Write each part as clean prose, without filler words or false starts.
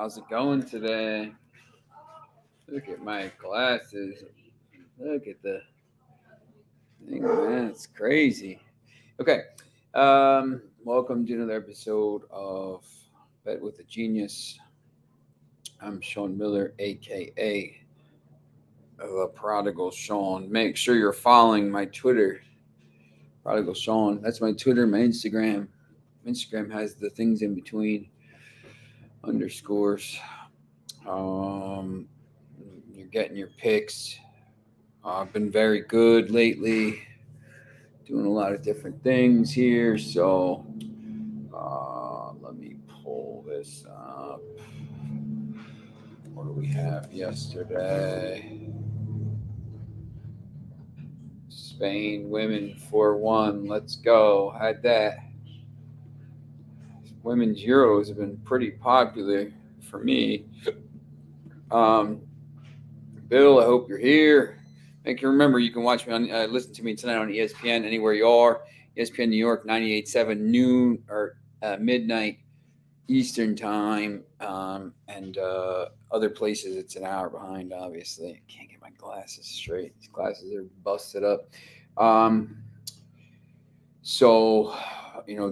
How's it going today? Look at my glasses. Look at the thing, man. It's crazy. Okay. Welcome to another episode of Bet with a Genius. I'm Sean Miller, aka the Prodigal Sean. Make sure you're following my Twitter, Prodigal Sean. That's my Twitter, my Instagram. Instagram has the things in between underscores. You're getting your picks. I've been very good lately, doing a lot of different things here. So let me pull this up. What do we have yesterday? Spain women 4-1. Let's go. Had that. Women's Euros have been pretty popular for me. Bill, I hope you're here. Make you remember you can watch me on listen to me tonight on ESPN anywhere you are. ESPN New York 98.7 noon or midnight Eastern time, and other places it's an hour behind. Obviously, I can't get my glasses straight. These glasses are busted up. So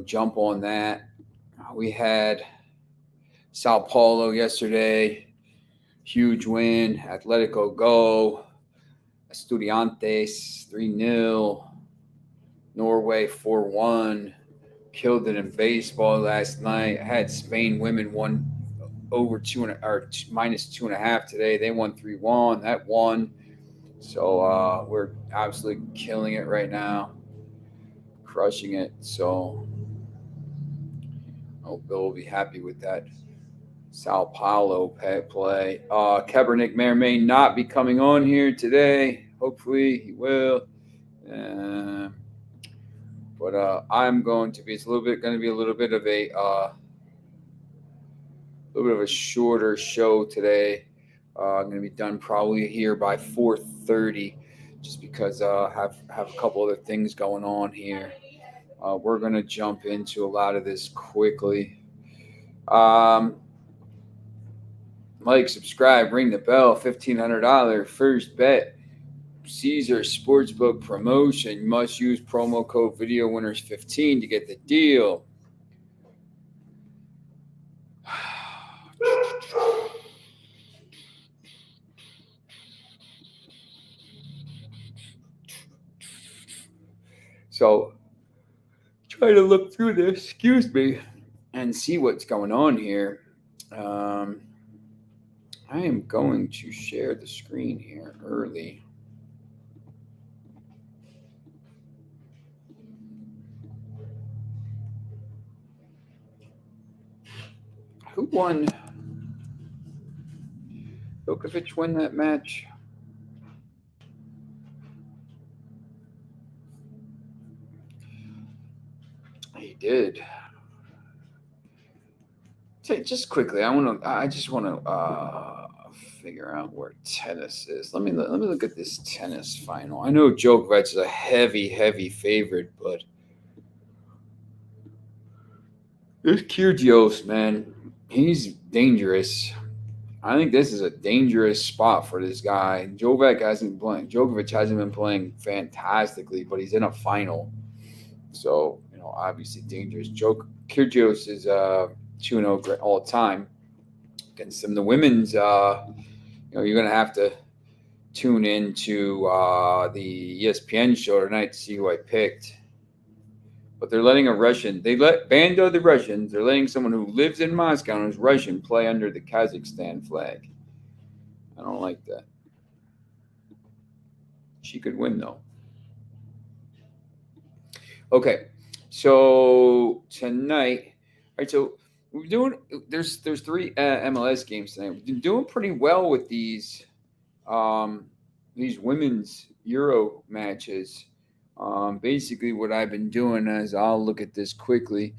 jump on that. We had Sao Paulo yesterday. Huge win. Atletico go. Estudiantes 3-0. Norway 4-1. Killed it in baseball last night. I had Spain women won over minus 2.5 today. They won 3-1. That won. So we're absolutely killing it right now. Crushing it. So I hope Bill will be happy with that Sao Paulo play. Kaepernick may or may not be coming on here today. Hopefully he will. But I'm going to be. It's going to be a little bit of a shorter show today. I'm going to be done probably here by 4:30, just because I have a couple other things going on here. We're going to jump into a lot of this quickly. Like, subscribe, ring the bell. $1,500 first bet. Caesar Sportsbook promotion. You must use promo code VideoWinners15 to get the deal. So, try to look through this, excuse me, and see what's going on here. I am going to share the screen here early. Who won? Djokovic win that match? He did. Just quickly, I just want to figure out where tennis is. Let me look at this tennis final. I know Djokovic is a heavy favorite, but this Kyrgios, man, he's dangerous. I think this is a dangerous spot for this guy. Djokovic hasn't been playing fantastically, but he's in a final, so obviously dangerous. Kyrgios is 2-0 all time against him. The women's, you're gonna have to tune into the ESPN show tonight to see who I picked. But they're letting a Russian. They banned the Russians. They're letting someone who lives in Moscow and is Russian play under the Kazakhstan flag. I don't like that. She could win though. Okay, so tonight, all right. So we're doing. There's 3 MLS games tonight. We've been doing pretty well with these women's Euro matches. Basically, what I've been doing is I'll look at this quickly.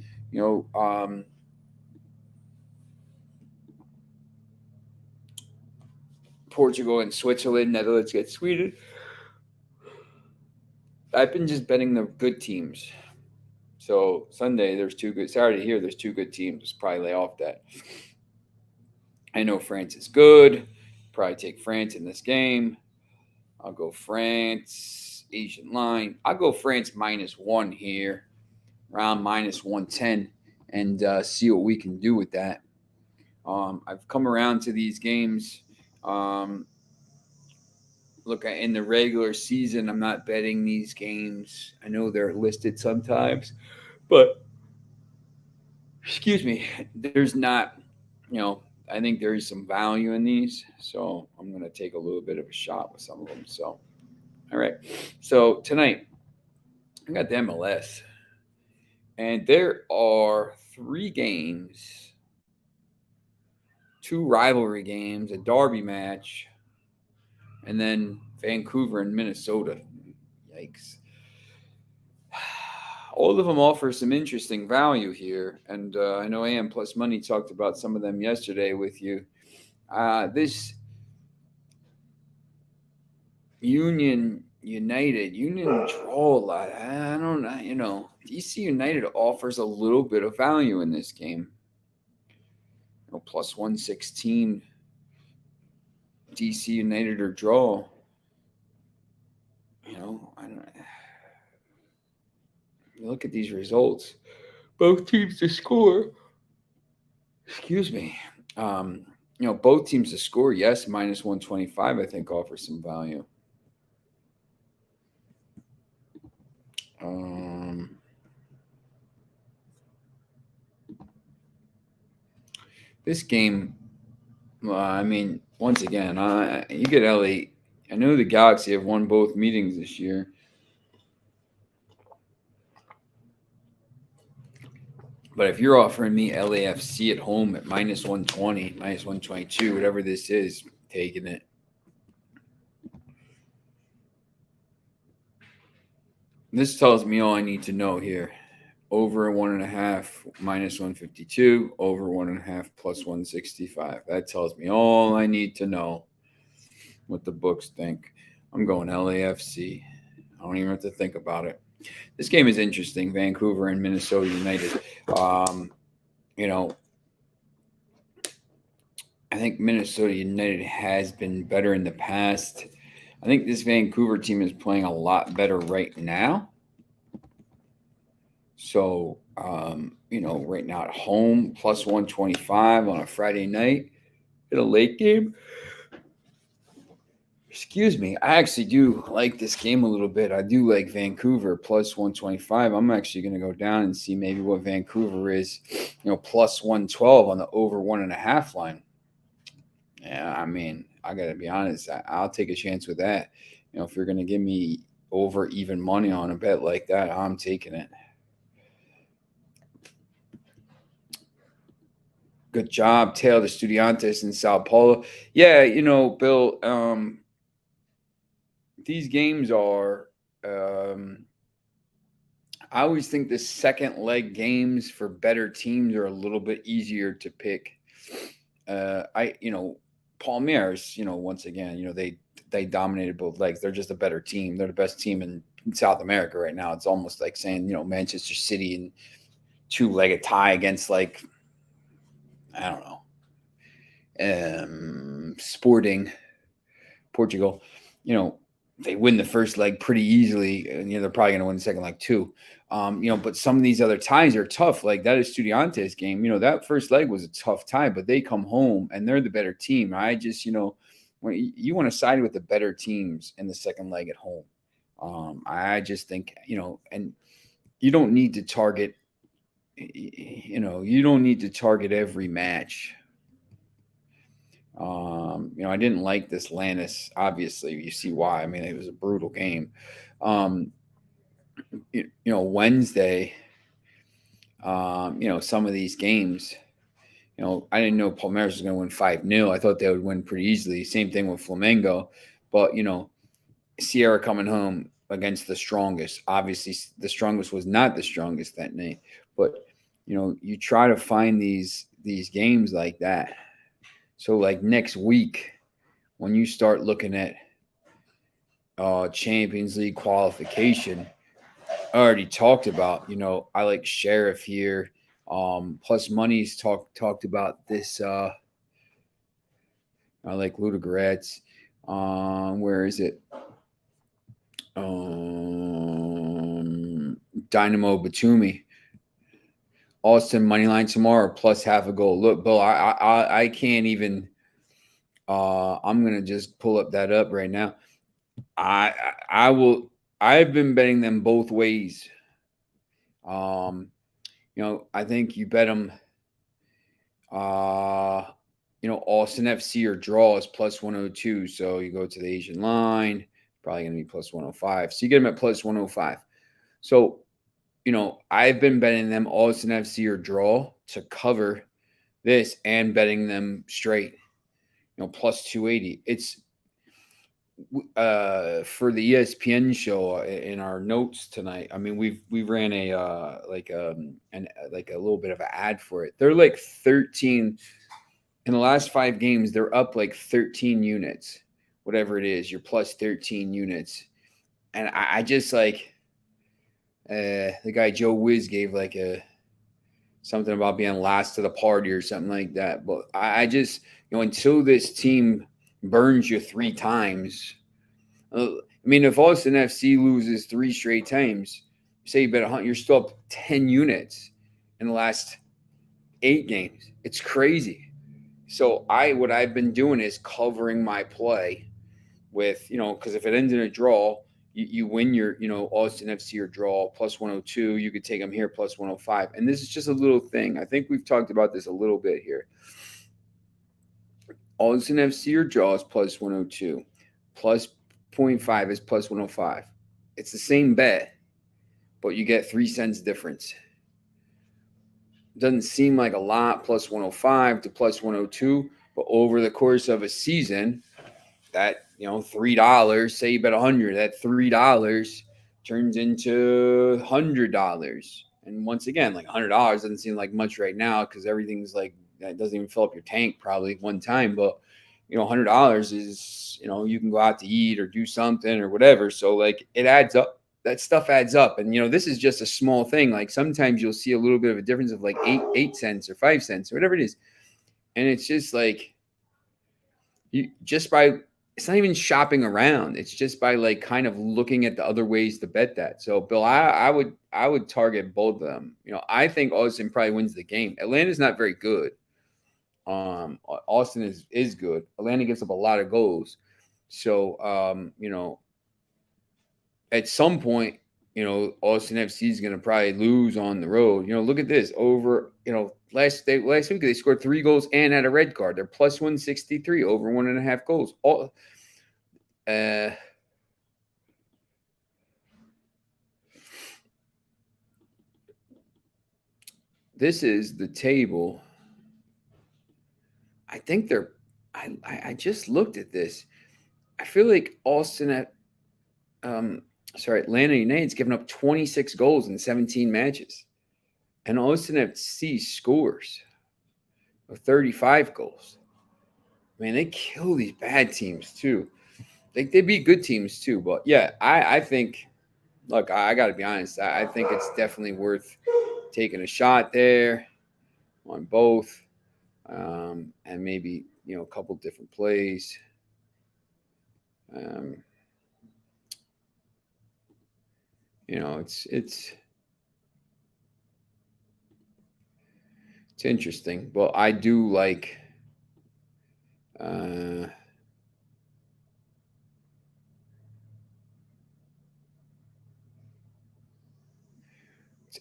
Portugal and Switzerland, Netherlands get Sweden. I've been just betting the good teams. So Sunday there's 2 good. Saturday here there's 2 good teams. Just probably lay off that. I know France is good. Probably take France in this game. I'll go France, Asian line. I'll go France -1 here, around -110, and see what we can do with that. I've come around to these games. Look, in the regular season, I'm not betting these games. I know they're listed sometimes, but excuse me, there's not, I think there is some value in these. So I'm going to take a little bit of a shot with some of them. So, all right. So tonight, I got the MLS, and there are 3 games, 2 rivalry games, a derby match, and then Vancouver and Minnesota. Yikes. All of them offer some interesting value here. And I know AM Plus Money talked about some of them yesterday with you. This Union draw a lot. I don't know. DC United offers a little bit of value in this game. Plus 116. DC United or draw. I don't. You look at these results. Both teams to score. Excuse me. Both teams to score. Yes, -125. I think offers some value. This game, once again, you get LA. I know the Galaxy have won both meetings this year. But if you're offering me LAFC at home at -120, -122, whatever this is, taking it. This tells me all I need to know here. Over 1.5 -152, over 1.5 plus 165. That tells me all I need to know what the books think. I'm going LAFC. I don't even have to think about it. This game is interesting. Vancouver and Minnesota United. I think Minnesota United has been better in the past. I think this Vancouver team is playing a lot better right now. So, right now at home, plus 125 on a Friday night in a late game. Excuse me. I actually do like this game a little bit. I do like Vancouver plus 125. I'm actually going to go down and see maybe what Vancouver is, plus 112 on the over 1.5 line. Yeah, I got to be honest. I'll take a chance with that. If you're going to give me over even money on a bet like that, I'm taking it. Good job, Tail, the Estudiantes in Sao Paulo. Yeah, Bill, these games are I always think the second leg games for better teams are a little bit easier to pick. Palmeiras, once again, they dominated both legs. They're just a better team. They're the best team in South America right now. It's almost like saying, Manchester City and 2-legged tie against I don't know, Sporting Portugal. They win the first leg pretty easily, and they're probably going to win the second leg too. But some of these other ties are tough. Like that Estudiantes game, that first leg was a tough tie, but they come home and they're the better team. I just, when you want to side with the better teams in the second leg at home. I just think, and you don't need to target, you don't need to target every match. I didn't like this Lannis. Obviously, you see why. It was a brutal game. Wednesday, some of these games, I didn't know Palmeiras was going to win 5-0. I thought they would win pretty easily. Same thing with Flamengo. But, Sierra coming home against the strongest. Obviously, the strongest was not the strongest that night. But, you try to find these games like that. So, like next week, when you start looking at Champions League qualification, I already talked about, I like Sheriff here. Plus Money's talked about this I like Ludogorets. Where is it? Dynamo Batumi. Austin moneyline tomorrow plus half a goal. Look, Bill, I can't even. I'm gonna just pull up that up right now. I will. I've been betting them both ways. I think you bet them. Austin FC or draw is plus 102. So you go to the Asian line, probably going to be plus 105. So you get them at plus 105. So, I've been betting them Austin FC or draw to cover this and betting them straight, plus 280. It's for the ESPN show in our notes tonight. I mean, we ran a like a little bit of an ad for it. They're like 13 in the last 5 games. They're up like 13 units, whatever it is. You're plus 13 units, and I just like the guy Joe Wiz gave like something about being last to the party or something like that. But I just until this team burns you 3 times. I mean, if Austin FC loses 3 straight times, say you bet 100, you're still up 10 units in the last 8 games. It's crazy. So what I've been doing is covering my play with, because if it ends in a draw, you win your, Austin FC or draw plus 102. You could take them here plus 105. And this is just a little thing. I think we've talked about this a little bit here. Austin FC or draw is plus 102. Plus 0.5 is plus 105. It's the same bet, but you get 3 cents difference. Doesn't seem like a lot, plus 105 to plus 102, but over the course of a season, that $3, say you bet 100, that $3 turns into $100. And once again, like $100 doesn't seem like much right now because everything's like that doesn't even fill up your tank probably one time, but $100 is you can go out to eat or do something or whatever. So like it adds up. That stuff adds up, and this is just a small thing. Like sometimes you'll see a little bit of a difference of like 8 cents or 5 cents or whatever it is, and it's just like it's not even shopping around. It's just by like kind of looking at the other ways to bet that. So Bill, I would target both of them. I think Austin probably wins the game. Atlanta's not very good. Austin is good. Atlanta gives up a lot of goals. So at some point, Austin FC is going to probably lose on the road. Look at this over, last week they scored 3 goals and had a red card. They're plus 163 over 1.5 goals. This is the table. I think I just looked at this. I feel like Atlanta United's given up 26 goals in 17 matches. And Austin FC scores 35 goals. Man, they kill these bad teams too. They beat good teams too. But yeah, I think, look, I got to be honest. I think it's definitely worth taking a shot there on both. And maybe, a couple different plays. It's interesting. Well, I do like it's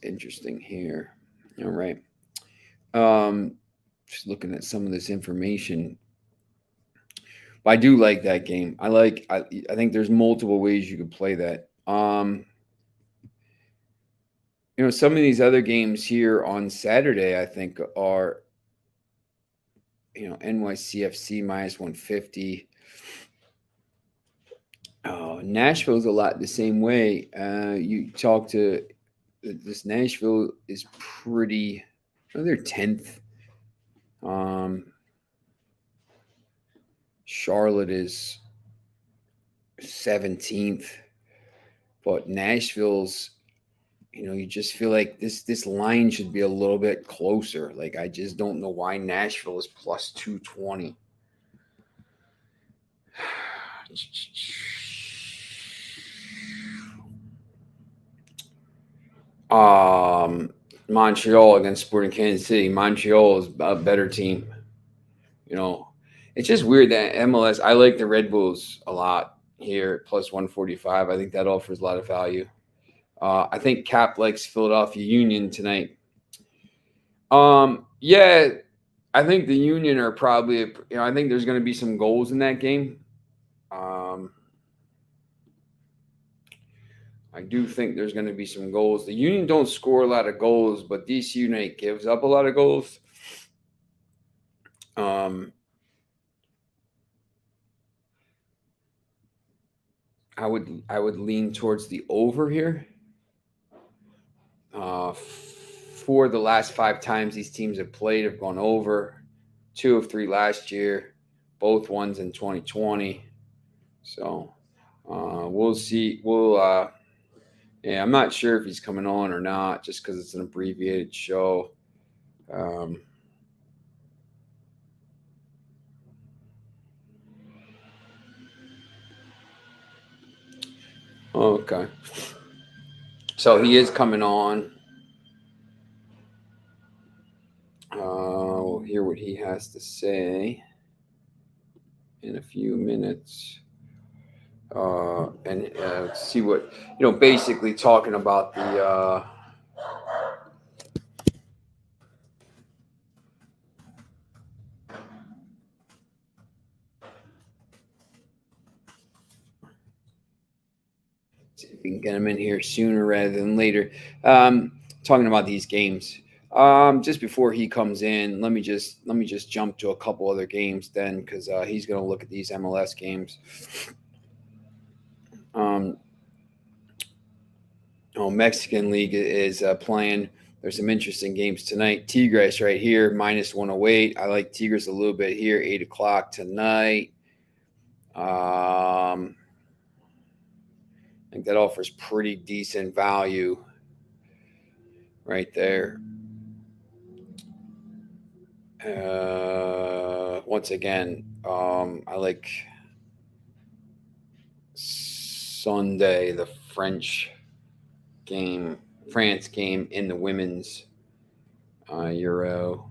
interesting here. All right. Just looking at some of this information. But I do like that game. I think there's multiple ways you could play that. Some of these other games here on Saturday, I think are, NYCFC minus 150. Oh, Nashville's a lot the same way. You talk to this Nashville is pretty, they're 10th. Charlotte is 17th, but Nashville's, you just feel like this line should be a little bit closer. Like I just don't know why Nashville is plus 220. Montreal against Sporting Kansas City. Montreal is a better team. It's just weird that MLS. I like the Red Bulls a lot here, plus 145. I think that offers a lot of value. I think Cap likes Philadelphia Union tonight. Yeah, I think the Union are probably. I think there's going to be some goals in that game. I do think there's going to be some goals. The Union don't score a lot of goals, but DC United gives up a lot of goals. I would lean towards the over here. For the last 5 times these teams have played have gone over. 2 of 3 last year, both ones in 2020. So we'll see. Yeah, I'm not sure if he's coming on or not, just because it's an abbreviated show. Okay. So he is coming on. We'll hear what he has to say in a few minutes. And see what, basically talking about the see if we can get him in here sooner rather than later. Talking about these games. Just before he comes in, let me just jump to a couple other games then, because he's going to look at these MLS games. Mexican League is playing. There's some interesting games tonight. Tigres right here, minus 108. I like Tigres a little bit here, 8 o'clock tonight. I think that offers pretty decent value right there. Once again, I like Sunday, the France game in the women's Euro.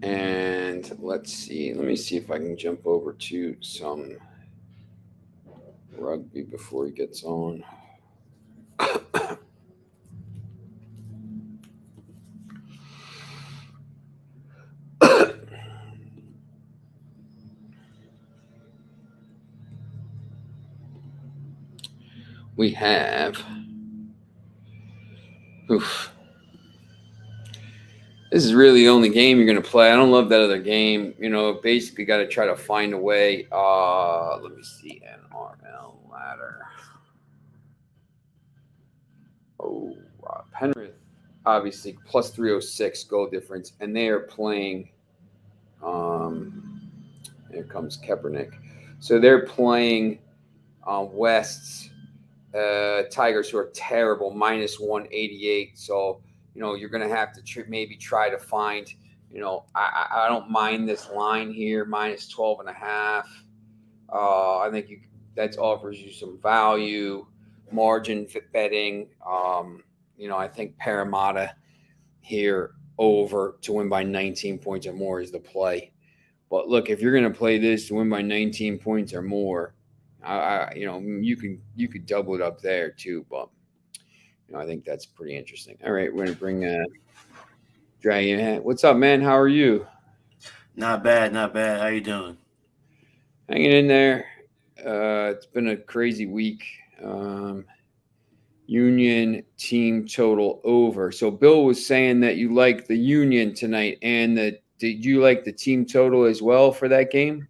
And let me see if I can jump over to some rugby before he gets on. We have. This is really the only game you're going to play. I don't love that other game. Basically got to try to find a way. Let me see. NRL ladder. Penrith, obviously, plus 306 goal difference. And they are playing. Here comes Kaepernick. So they're playing West's Tigers, who are terrible, minus 188. So, you're going to have to maybe try to find, I don't mind this line here, minus 12 and a half. I think that offers you some value, margin betting. I think Parramatta here over to win by 19 points or more is the play. But look, if you're going to play this to win by 19 points or more, you could double it up there too, but I think that's pretty interesting. All right, we're gonna bring Dragon. What's up, man? How are you? Not bad, not bad. How you doing? Hanging in there. It's been a crazy week. Union team total over. So Bill was saying that you like the Union tonight, and did you like the team total as well for that game?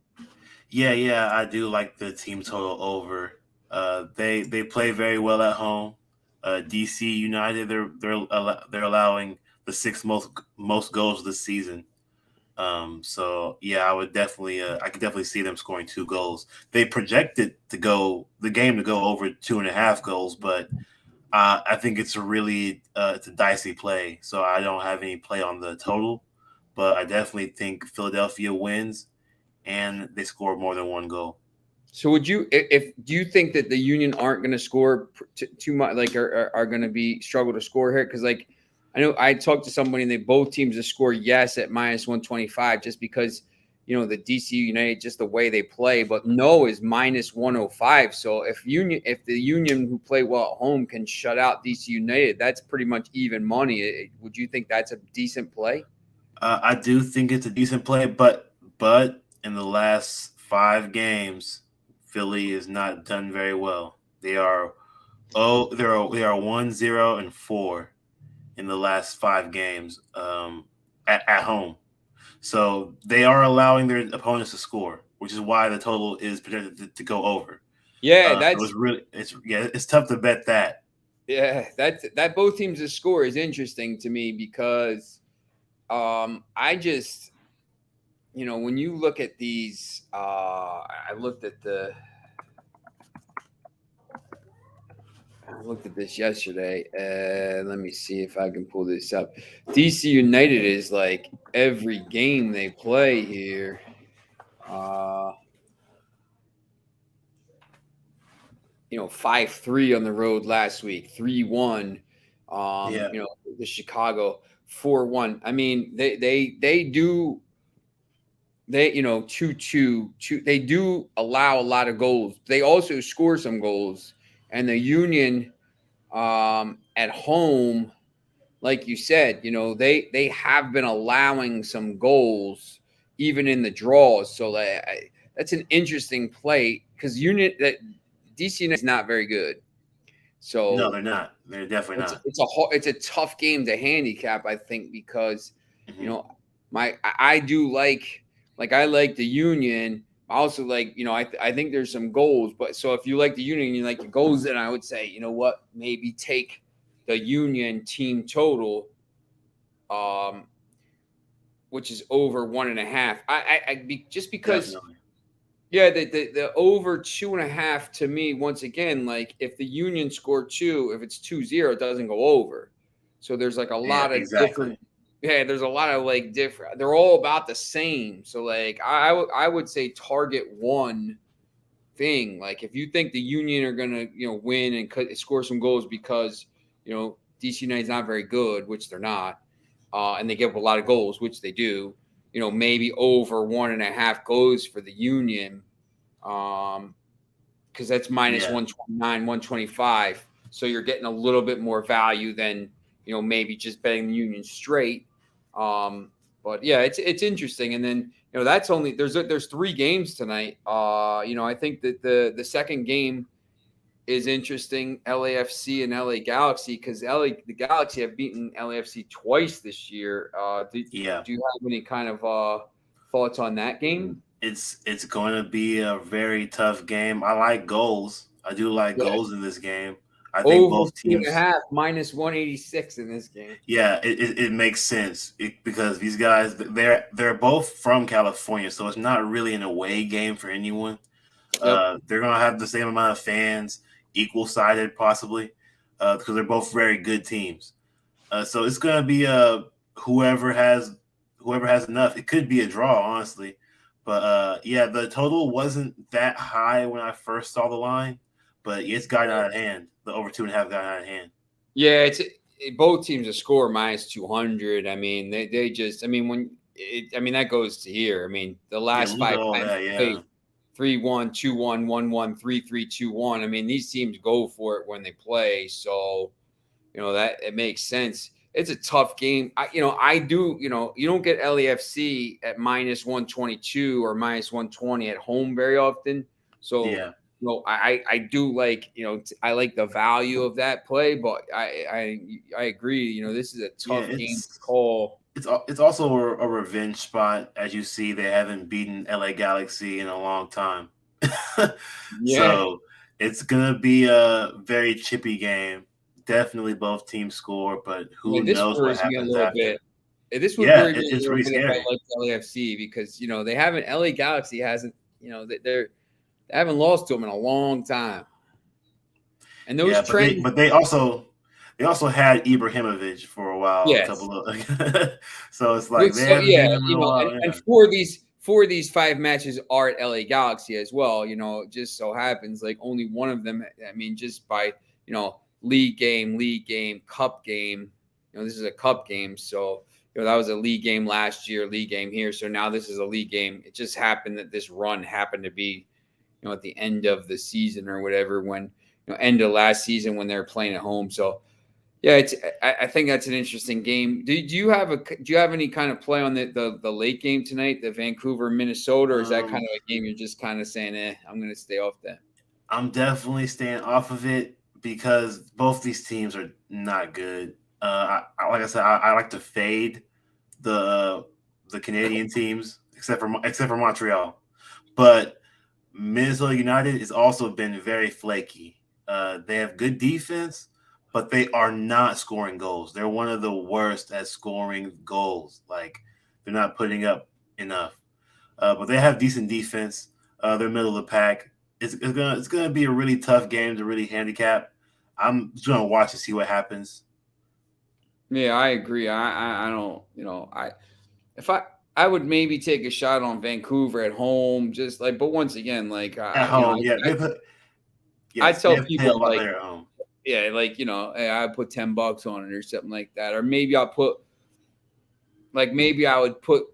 Yeah, I do like the team total over. They play very well at home. DC United, they're allowing the 6th most goals this season. So yeah, I could definitely see them scoring 2 goals. They projected the game to go over 2.5 goals, but I think it's it's a dicey play. So I don't have any play on the total, but I definitely think Philadelphia wins. and they score more than one goal. So do you think that the Union aren't going to score too much, like are going to be struggle to score here? Because like I know I talked to somebody and they both teams to score yes at -125 just because the DC United just the way they play, but no is -105. So if the Union who play well at home can shut out DC United, that's pretty much even money. Would you think that's a decent play? I do think it's a decent play, but in the last 5 games, Philly is not done very well. They are 1-0-4 in the last 5 games at home. So they are allowing their opponents to score, which is why the total is projected to go over. Yeah, it's tough to bet that. Yeah, that both teams to score is interesting to me because I just when you look at these, I looked at this yesterday. Let me see if I can pull this up. DC United is like every game they play here. 5-3 on the road last week, 3-1. The Chicago 4-1. I mean, they do. They 2-2. They do allow a lot of goals. They also score some goals. And the Union at home, like you said, they have been allowing some goals even in the draws. So that's an interesting play because DC United is not very good. So no, they're not. They're definitely not. It's a tough game to handicap, I think, because I do like I like the Union. I also like, I think there's some goals. But so if you like the Union, you like the goals, then I would say, you know what, maybe take the Union team total, which is over 1.5. Just because, Definitely. yeah, the over 2.5 to me, once again, like if the Union score 2, if it's 2-0, it doesn't go over. So there's like a lot of different. Yeah, there's a lot of like different. They're all about the same. So like I would say target one thing. Like if you think the Union are gonna win and score some goals because DC United's not very good, which they're not, and they give up a lot of goals, which they do. Maybe over 1.5 goes for the Union, because that's -129, 125. So you're getting a little bit more value than maybe just betting the Union straight. But yeah, it's interesting. And then that's only there's 3 games tonight. I think that the second game is interesting, LAFC and LA Galaxy, because the Galaxy have beaten LAFC twice this year. Do you have any kind of thoughts on that game? It's going to be a very tough game. I like goals. I do like goals in this game. I think over both teams 2.5 -186 in this game. Yeah, it makes sense because these guys they're both from California, so it's not really an away game for anyone. Yep. They're gonna have the same amount of fans, equal sided possibly, because they're both very good teams. So it's gonna be whoever has enough. It could be a draw, honestly, but the total wasn't that high when I first saw the line, but it's gotten out of hand. The over 2.5 got out of hand. Yeah, both teams to score -200. I mean, they just. I mean, that goes to here. I mean, the last 5 times, 3-1, 2-1, 1-1, 3-3, 2-1. I mean, these teams go for it when they play. So, that it makes sense. It's a tough game. I do. You don't get LAFC at -122 or -120 at home very often. So yeah. I do like, I like the value of that play, but I agree. This is a tough game to call. It's also a revenge spot. As you see, they haven't beaten LA Galaxy in a long time. So it's going to be a very chippy game. Definitely both teams score, but who knows what happens after. This would worry me it's really scary. If I like LAFC because, they haven't, LA Galaxy hasn't, they haven't lost to them in a long time. And those trends, but they also had Ibrahimovic for a while. Yes. So it's like and 4 of these 5 matches are at LA Galaxy as well. It just so happens like only one of them. I mean, just by league game, cup game. This is a cup game, so that was a league game last year, league game here. So now this is a league game. It just happened that this run happened to be, at the end of the season or whatever, when end of last season when they're playing at home. So yeah, I think that's an interesting game. Do you have any kind of play on the late game tonight, the Vancouver Minnesota, or is that kind of a game you're just kind of saying, I'm going to stay off that? I'm definitely staying off of it because both these teams are not good. Like I said, I like to fade the Canadian teams except for Montreal, but Minnesota United has also been very flaky. They have good defense, but they are not scoring goals. They're one of the worst at scoring goals. Like, they're not putting up enough. But they have decent defense. They're middle of the pack. It's gonna be a really tough game to really handicap. I'm just gonna watch and see what happens. Yeah, I agree. I don't, I would maybe take a shot on Vancouver at home, just like, but once again, like At home, I tell they play a people lot like, better at home. yeah, like hey, I put $10 on it or something like that, or maybe I would put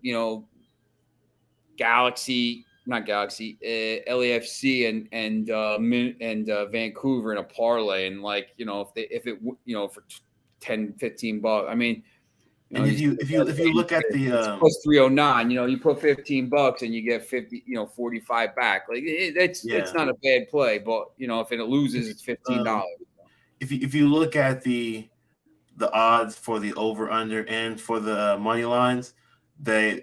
Galaxy, not Galaxy, LAFC and Vancouver in a parlay, and if it for $10-15. I mean, And if you look at the plus 309, you put $15 and you get 50, 45 back. Like it's not a bad play, but if it loses, it's $15. If you look at the odds for the over under and for the money lines, they're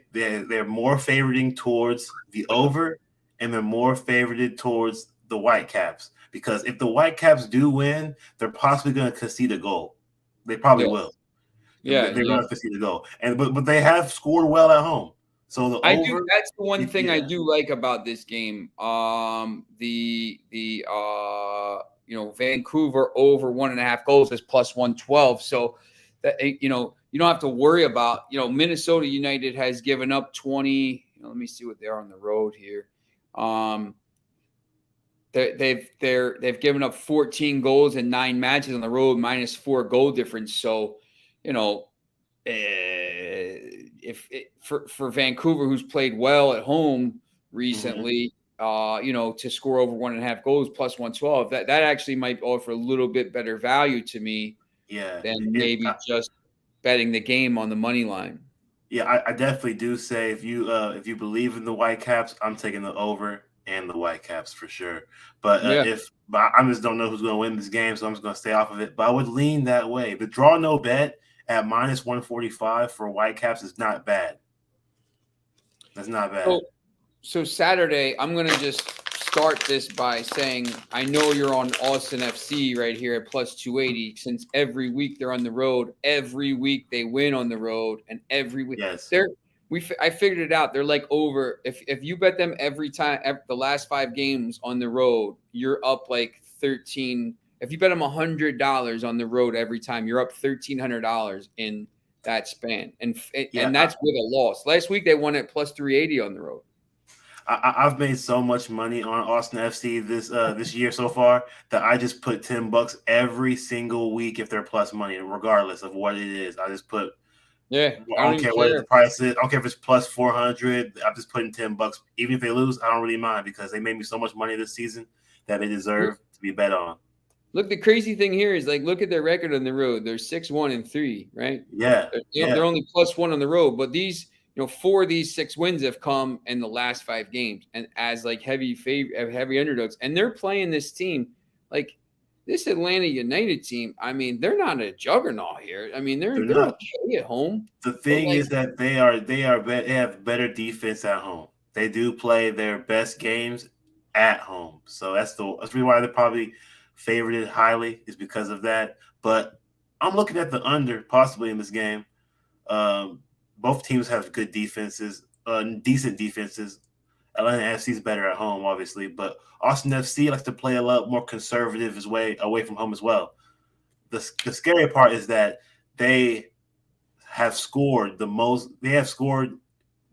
more favoriting towards the over, and they're more favorited towards the Whitecaps, because if the Whitecaps do win, they're possibly going to concede a goal. They probably will. Yeah, they're going to concede a goal, but they have scored well at home. So that's the one thing I do like about this game. Vancouver over 1.5 goals is plus 112. So that you don't have to worry about. Minnesota United has given up 20. Let me see what they are on the road here. They've given up 14 goals in 9 matches on the road, minus 4 goal difference. So, for Vancouver, who's played well at home recently, to score over 1.5 goals plus 112, that actually might offer a little bit better value to me, than maybe just betting the game on the money line. Yeah, I definitely do say if you believe in the Whitecaps, I'm taking the over and the Whitecaps for sure. But I just don't know who's going to win this game, so I'm just going to stay off of it. But I would lean that way. The draw no bet at minus 145 for Whitecaps is not bad. That's not bad. So Saturday, I'm going to just start this by saying I know you're on Austin FC right here at plus 280, since every week they're on the road. Every week they win on the road, and every week I figured it out. They're like over. If you bet them every time, the last 5 games on the road, you're up like 13. If you bet them $100 on the road every time, you're up $1,300 in that span, and that's with a loss. Last week they won at plus 380 on the road. I've made so much money on Austin FC this year so far that I just put $10 every single week if they're plus money, regardless of what it is. I just put. Yeah, I don't care what the price is. I don't care if it's plus 400. I'm just putting $10. Even if they lose, I don't really mind, because they made me so much money this season that they deserve to be bet on. Look, the crazy thing here is, like, look at their record on the road. They're 6-1-3, right? Yeah, they're only plus 1 on the road, but these, 4 of these 6 wins have come in the last 5 games, and as like heavy underdogs, and they're playing this team like this Atlanta United team. I mean, they're not a juggernaut here. I mean, they're okay at home. The thing is that they have better defense at home. They do play their best games at home, so that's why they're probably favorited highly, is because of that. But I'm looking at the under possibly in this game. Both teams have good defenses, decent defenses. Atlanta FC is better at home, obviously, but Austin FC likes to play a lot more conservative away from home as well. The scary part is that they have scored the most. They have scored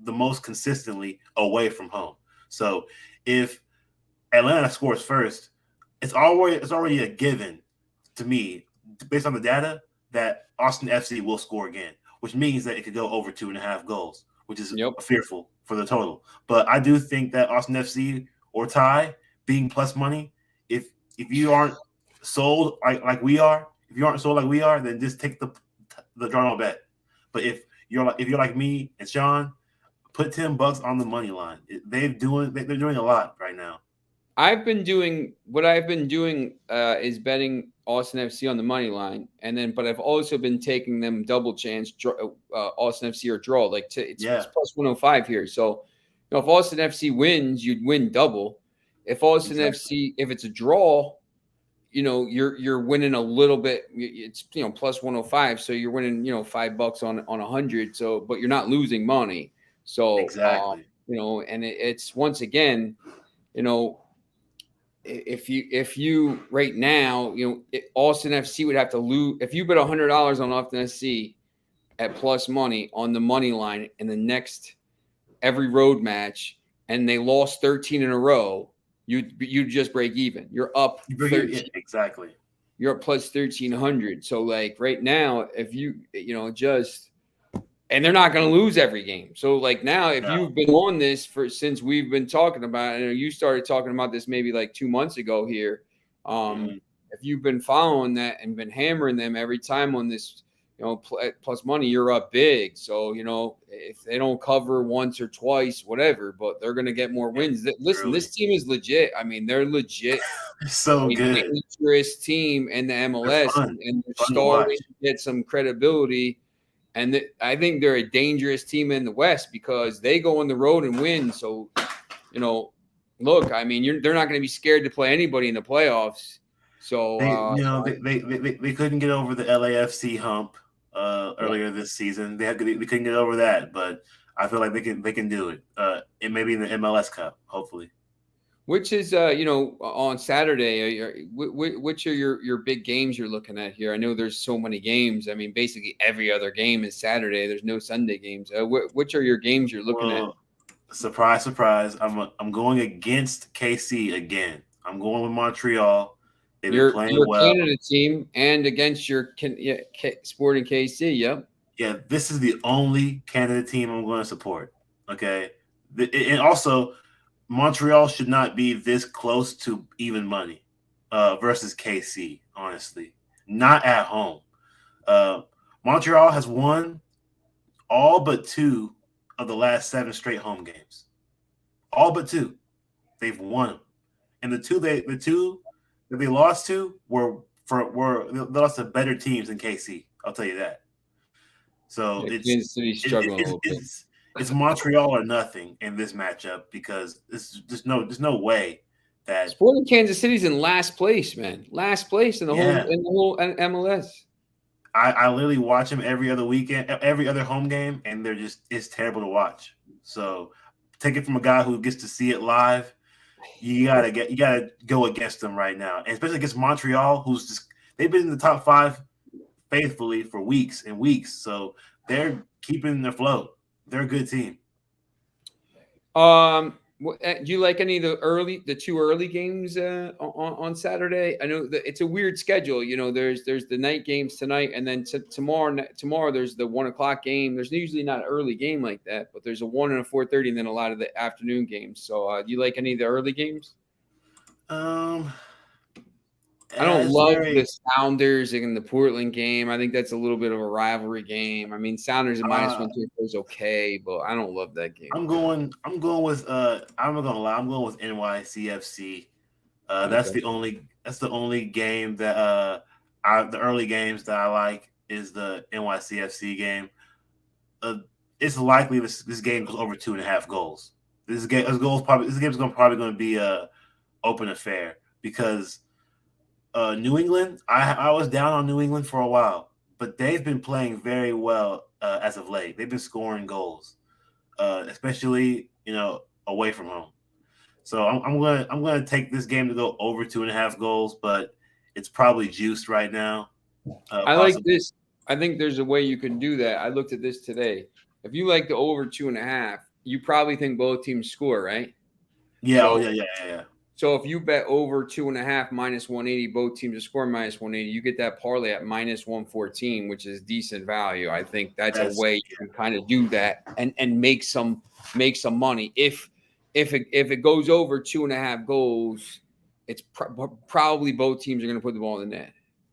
the most consistently away from home. So if Atlanta scores first, it's already a given to me, based on the data, that Austin FC will score again, which means that it could go over 2.5 goals, which is fearful for the total. But I do think that Austin FC or tie being plus money, if you aren't sold like we are, then just take the draw no bet. But if you're like me and Sean, put $10 on the money line. They're doing a lot right now. I've been doing is betting Austin FC on the money line, but I've also been taking them double chance Austin FC or draw. Like it's plus 105 here. So, if Austin FC wins, you'd win double. If Austin FC, if it's a draw, you're winning a little bit. It's plus 105, so you're winning $5 on 100. So, but you're not losing money. So exactly, and it's once again, if you right now, Austin FC would have to lose if you bet $100 on Austin FC at plus money on the money line in the next every road match, and they lost 13 in a row. You just break even. You're up 13. Exactly. You're up plus 1,300. So like right now, if you and they're not going to lose every game. So like now, if you've been on this since we've been talking about it, you started talking about this maybe like 2 months ago here. If you've been following that and been hammering them every time on this, plus money, you're up big. So, if they don't cover once or twice, whatever, but they're going to get more wins. Listen, this team is legit. I mean, they're legit. So good. Dangerous team in the MLS, and they're starting to get some credibility. And I think they're a dangerous team in the West because they go on the road and win. So, look, I mean, they're not going to be scared to play anybody in the playoffs. So they couldn't get over the LAFC hump earlier this season. They couldn't get over that, but I feel like they can do it. It may be in the MLS Cup, hopefully. Which is on Saturday? Which are your big games you're looking at here? I know there's so many games. I mean, basically every other game is Saturday. There's no Sunday games. Which are your games you're looking at? Surprise, surprise! I'm going against KC again. I'm going with Montreal. They've been playing well. Your Canada team and against your Sporting KC. Yep. Yeah, this is the only Canada team I'm going to support. Okay, and also, Montreal should not be this close to even money versus KC, honestly. Not at home. Montreal has won all but 2 of the last 7 straight home games. All but 2. They've won them. And the two that they lost to were they lost to better teams than KC. I'll tell you that. So Kansas City's struggling a little bit. It's Montreal or nothing in this matchup because there's no way that Sporting Kansas City's in last place, man. Last place in the whole MLS. I literally watch them every other weekend, every other home game, and it's terrible to watch. So take it from a guy who gets to see it live. You gotta go against them right now, and especially against Montreal, they've been in the top 5 faithfully for weeks and weeks. So they're keeping their float. They're a good team. Do you like any of the 2 early games on Saturday? I know that it's a weird schedule. There's the night games tonight, and then tomorrow there's the 1:00 game. There's usually not an early game like that, but there's a 1 and a 4:30, and then a lot of the afternoon games. So, do you like any of the early games? I don't love the Sounders in the Portland game. I think that's a little bit of a rivalry game. I mean, Sounders at -1 is okay, but I don't love that game. I'm going with I'm not gonna lie, I'm going with NYCFC. That's the only game that the early games that I like is the NYCFC game. It's likely this game goes over 2.5 goals. This game is probably going to be a open affair because New England. I was down on New England for a while, but they've been playing very well as of late. They've been scoring goals, especially away from home. So I'm gonna take this game to go over 2.5 goals, but it's probably juiced right now. I like this. I think there's a way you can do that. I looked at this today. If you like the over 2.5, you probably think both teams score, right? Yeah. So, Yeah. so if you bet over 2.5 minus 180, both teams to score minus 180, you get that parlay at minus 114, which is decent value. I think that's a way you can kind of do that and make some money. If it goes over 2.5 goals, it's probably both teams are going to put the ball in the net.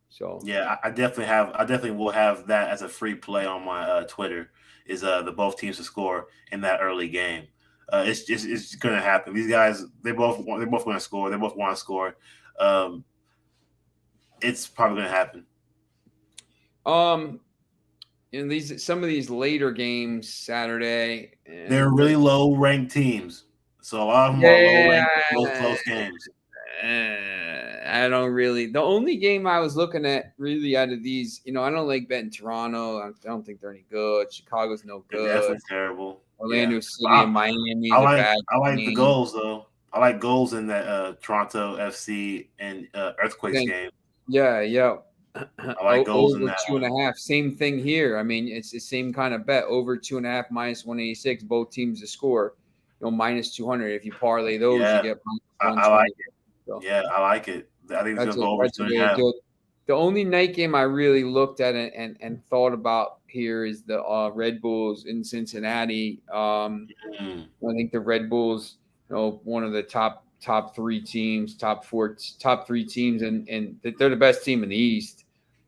So yeah, I definitely will have that as a free play on my Twitter. Is the both teams to score in that early game. It's going to happen. These guys, they both want to score. They both want to score. It's probably going to happen. In some of these later games Saturday, they're really low ranked teams, so a lot of them are low ranked, both close games. I don't really. The only game I was looking at really out of these, I don't like betting Toronto. I don't think they're any good. Chicago's no good. They're definitely terrible. Orlando City and Miami is I like, a bad I like game. the goals though. I like goals in that Toronto FC and Earthquakes game. Yeah. I like goals over in that 2.5. Same thing here. I mean, it's the same kind of bet. Over 2.5 minus 186. Both teams to score. Minus 200. If you parlay those, you get minus 120. I like it. So, yeah, I like it. I think it's going to go over 2.5. The only night game I really looked at and thought about here is the Red Bulls in Cincinnati. I think the Red Bulls, one of the top three teams, top three teams, and they're the best team in the East.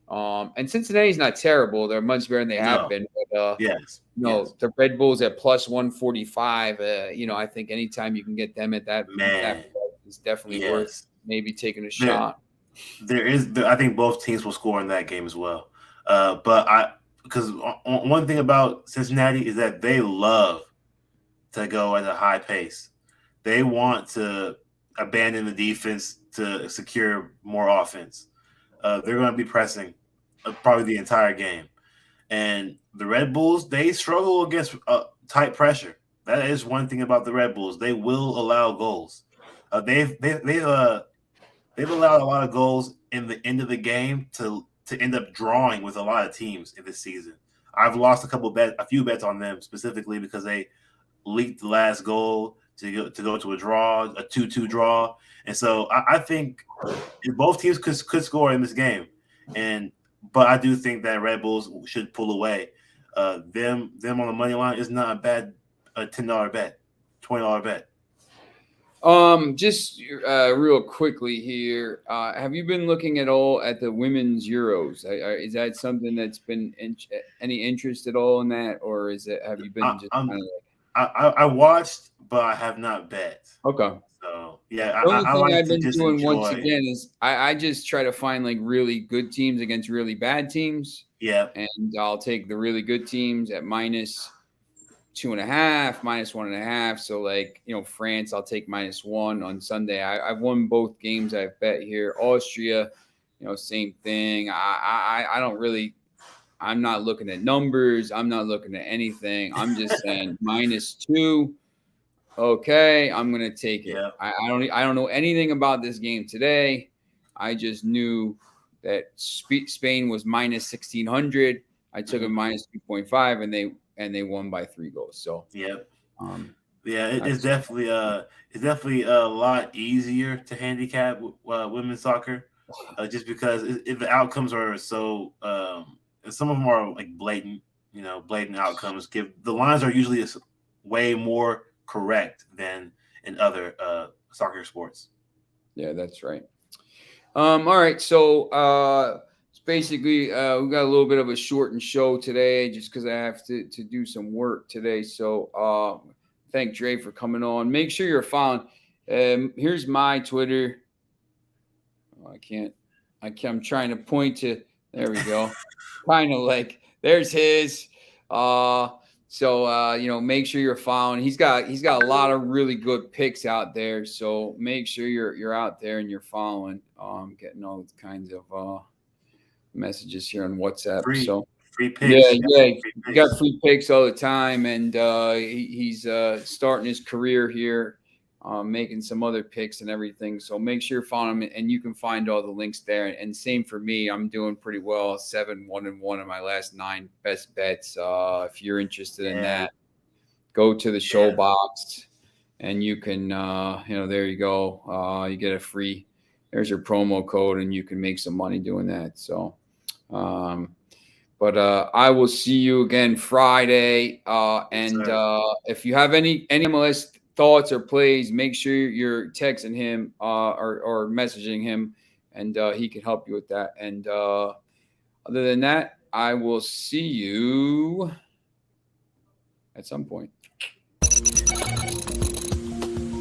And Cincinnati's not terrible; they're much better than they have been. But yes. The Red Bulls at plus 145. I think anytime you can get them at that is definitely worth maybe taking a shot. I think both teams will score in that game as well. Because one thing about Cincinnati is that they love to go at a high pace. They want to abandon the defense to secure more offense. They're going to be pressing probably the entire game. And the Red Bulls, they struggle against tight pressure. That is one thing about the Red Bulls. They will allow goals. They've allowed a lot of goals in the end of the game to end up drawing with a lot of teams in this season. I've lost a few bets on them specifically because they leaked the last goal to go to a draw, a 2-2 draw. And so I think both teams could score in this game. But I do think that Red Bulls should pull away. Them on the money line is not a bad $10 bet, $20 bet. Just real quickly here, have you been looking at all at the women's Euros? Is that something that's been any interest at all in that, or have you been just kind of like? I watched, but I have not bet. Okay. So yeah, the only thing like I've been doing once again is I just try to find like really good teams against really bad teams. Yeah, and I'll take the really good teams at minus 2.5, minus 1.5. So like, France, I'll take -1 on Sunday. I've won both games I've bet here. Austria, same thing. I don't really, I'm not looking at numbers. I'm not looking at anything. I'm just saying -2. Okay, I'm going to take it. Yeah. I don't know anything about this game today. I just knew that Spain was -1,600. I took it -2.5 and they won by 3 goals. So it's definitely a lot easier to handicap women's soccer, just because if the outcomes are so some of them are like blatant outcomes. The lines are usually way more correct than in other soccer sports. Yeah, that's right. All right, so basically, we got a little bit of a shortened show today just because I have to do some work today. So thank Dre for coming on. Make sure you're following. Here's my Twitter. Oh, I'm trying to point to. There we go. Kind of like there's his. So make sure you're following. He's got a lot of really good picks out there. So make sure you're out there and you're following. Getting all kinds of messages here on WhatsApp. Free picks. You got free picks all the time, and he's starting his career here, making some other picks and everything. So make sure you follow him, and you can find all the links there. And same for me, I'm doing pretty well, 7-1-1 in my last 9 best bets. If you're interested in that, go to the show Yeah. box, and you can, there you go. You get a free. There's your promo code, and you can make some money doing that. So, but I will see you again Friday. And if you have any MLS thoughts or plays, make sure you're texting him or messaging him, and he can help you with that. And other than that, I will see you at some point.